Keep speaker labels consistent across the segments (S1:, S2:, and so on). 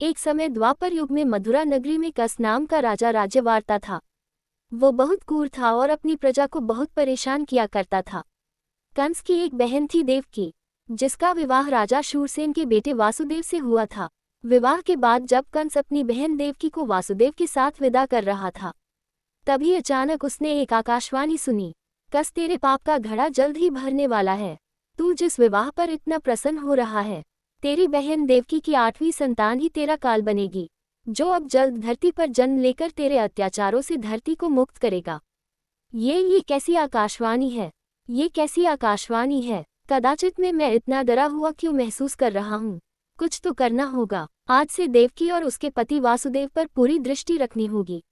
S1: एक समय द्वापर युग में मथुरा नगरी में कंस नाम का राजा राज्यवार्ता था। वो बहुत क्रूर था और अपनी प्रजा को बहुत परेशान किया करता था। कंस की एक बहन थी देवकी, जिसका विवाह राजा शूरसेन के बेटे वासुदेव से हुआ था। विवाह के बाद जब कंस अपनी बहन देवकी को वासुदेव के साथ विदा कर रहा था, तभी अचानक उसने एक आकाशवाणी सुनी, कंस तेरे पाप का घड़ा जल्द ही भरने वाला है। तू जिस विवाह पर इतना प्रसन्न हो रहा है, तेरी बहन देवकी की 8वीं संतान ही तेरा काल बनेगी, जो अब जल्द धरती पर जन्म लेकर तेरे अत्याचारों से धरती को मुक्त करेगा। ये कैसी आकाशवाणी है? ये कैसी आकाशवाणी है? कदाचित मैं इतना डरा हुआ क्यों महसूस कर रहा हूँ? कुछ तो करना होगा। आज से देवकी और उसके पति वासुदेव पर पूरी दृष्टि रखनी होगी।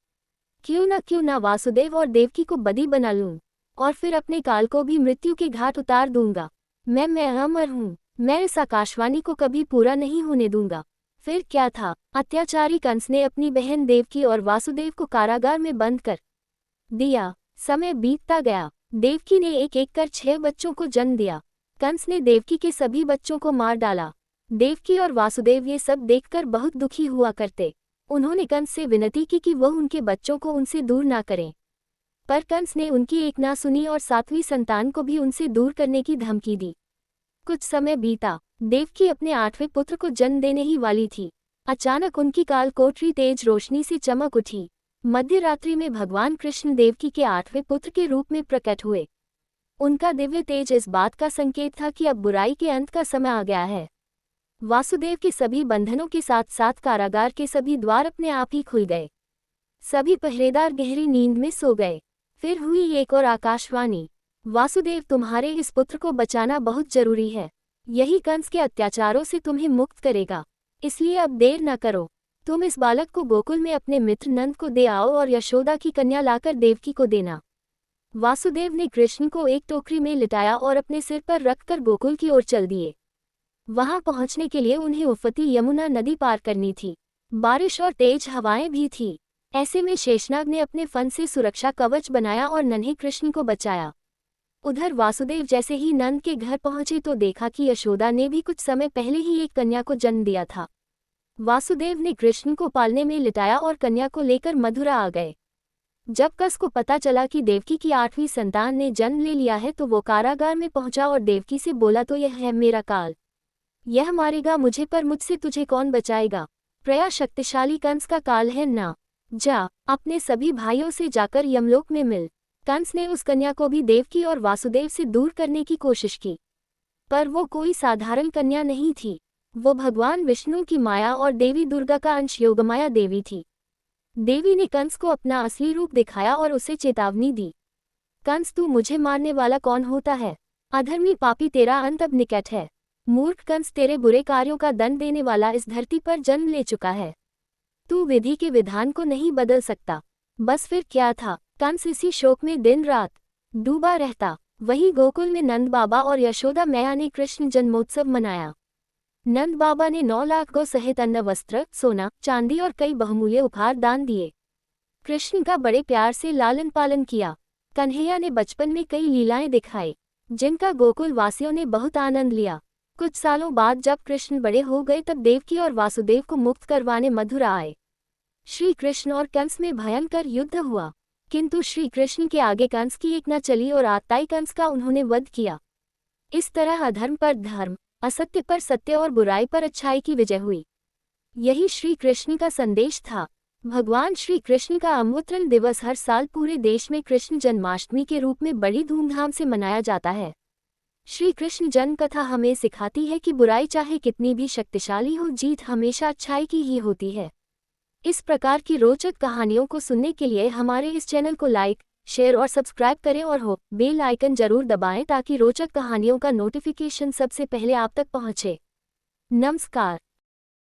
S1: क्यों ना वासुदेव और देवकी को बदी बना लूं, और फिर अपने काल को भी मृत्यु के घाट उतार दूंगा। मैं अमर हूँ। मैं इस आकाशवाणी को कभी पूरा नहीं होने दूंगा। फिर क्या था? अत्याचारी कंस ने अपनी बहन देवकी और वासुदेव को कारागार में बंद कर दिया। समय बीतता गया। देवकी ने एक एक कर 6 बच्चों को जन्म दिया। कंस ने देवकी के सभी बच्चों को मार डाला। देवकी और वासुदेव ये सब देखकर बहुत दुखी हुआ करते। उन्होंने कंस से विनती की कि वह उनके बच्चों को उनसे दूर ना करें, पर कंस ने उनकी एक ना सुनी और 7वीं संतान को भी उनसे दूर करने की धमकी दी। कुछ समय बीता। देवकी अपने 8वें पुत्र को जन्म देने ही वाली थी। अचानक उनकी काल कोठरी तेज रोशनी से चमक उठी। मध्य रात्रि में भगवान कृष्ण देवकी के 8वें पुत्र के रूप में प्रकट हुए। उनका दिव्य तेज इस बात का संकेत था कि अब बुराई के अंत का समय आ गया है। वासुदेव के सभी बंधनों के साथ साथ कारागार के सभी द्वार अपने आप ही खुल गए। सभी पहरेदार गहरी नींद में सो गए। फिर हुई एक और आकाशवाणी, वासुदेव तुम्हारे इस पुत्र को बचाना बहुत जरूरी है। यही कंस के अत्याचारों से तुम्हें मुक्त करेगा। इसलिए अब देर न करो। तुम इस बालक को गोकुल में अपने मित्र नंद को दे आओ और यशोदा की कन्या लाकर देवकी को देना। वासुदेव ने कृष्ण को एक टोकरी में लिटाया और अपने सिर पर रखकर गोकुल की ओर चल दिए। वहां पहुंचने के लिए उन्हें उफती यमुना नदी पार करनी थी। बारिश और तेज हवाएं भी थी। ऐसे में शेषनाग ने अपने फन से सुरक्षा कवच बनाया और नन्हे कृष्ण को बचाया। उधर वासुदेव जैसे ही नंद के घर पहुंचे तो देखा कि यशोदा ने भी कुछ समय पहले ही एक कन्या को जन्म दिया था। वासुदेव ने कृष्ण को पालने में लिटाया और कन्या को लेकर मथुरा आ गए। जब कंस को पता चला कि देवकी की 8वीं संतान ने जन्म ले लिया है तो वो कारागार में पहुंचा और देवकी से बोला, तो यह है मेरा काल, यह मारेगा मुझे, पर मुझसे तुझे कौन बचाएगा? प्रया शक्तिशाली कंस का काल है ना। जा, अपने सभी भाइयों से जाकर यमलोक में मिल। कंस ने उस कन्या को भी देवकी और वासुदेव से दूर करने की कोशिश की, पर वो कोई साधारण कन्या नहीं थी। वो भगवान विष्णु की माया और देवी दुर्गा का अंश योगमाया देवी थी। देवी ने कंस को अपना असली रूप दिखाया और उसे चेतावनी दी, कंस तू मुझे मारने वाला कौन होता है? अधर्मी पापी, तेरा अंत अब निकट है। मूर्ख कंस, तेरे बुरे कार्यों का दंड देने वाला इस धरती पर जन्म ले चुका है। तू विधि के विधान को नहीं बदल सकता। बस फिर क्या था? कंस इसी शोक में दिन रात डूबा रहता। वहीं गोकुल में नंद बाबा और यशोदा मैया ने कृष्ण जन्मोत्सव मनाया। नंद बाबा ने 9 लाख गौ सहित अन्न, वस्त्र, सोना, चांदी और कई बहुमूल्य उपहार दान दिए। कृष्ण का बड़े प्यार से लालन पालन किया। कन्हैया ने बचपन में कई लीलाएं दिखाई, जिनका गोकुल वासियों ने बहुत आनंद लिया। कुछ सालों बाद जब कृष्ण बड़े हो गए तब देवकी और वासुदेव को मुक्त करवाने मथुरा आए। श्री कृष्ण और कंस में भयंकर युद्ध हुआ, किंतु श्री कृष्ण के आगे कंस की एक न चली और आताई कंस का उन्होंने वध किया। इस तरह अधर्म पर धर्म, असत्य पर सत्य और बुराई पर अच्छाई की विजय हुई। यही श्री कृष्ण का संदेश था। भगवान श्री कृष्ण का अवतरण दिवस हर साल पूरे देश में कृष्ण जन्माष्टमी के रूप में बड़ी धूमधाम से मनाया जाता है। श्री कृष्ण जन्म कथा हमें सिखाती है कि बुराई चाहे कितनी भी शक्तिशाली हो, जीत हमेशा अच्छाई की ही होती है। इस प्रकार की रोचक कहानियों को सुनने के लिए हमारे इस चैनल को लाइक, शेयर और सब्सक्राइब करें और बेल आइकन जरूर दबाएं ताकि रोचक कहानियों का नोटिफिकेशन सबसे पहले आप तक पहुंचे। नमस्कार।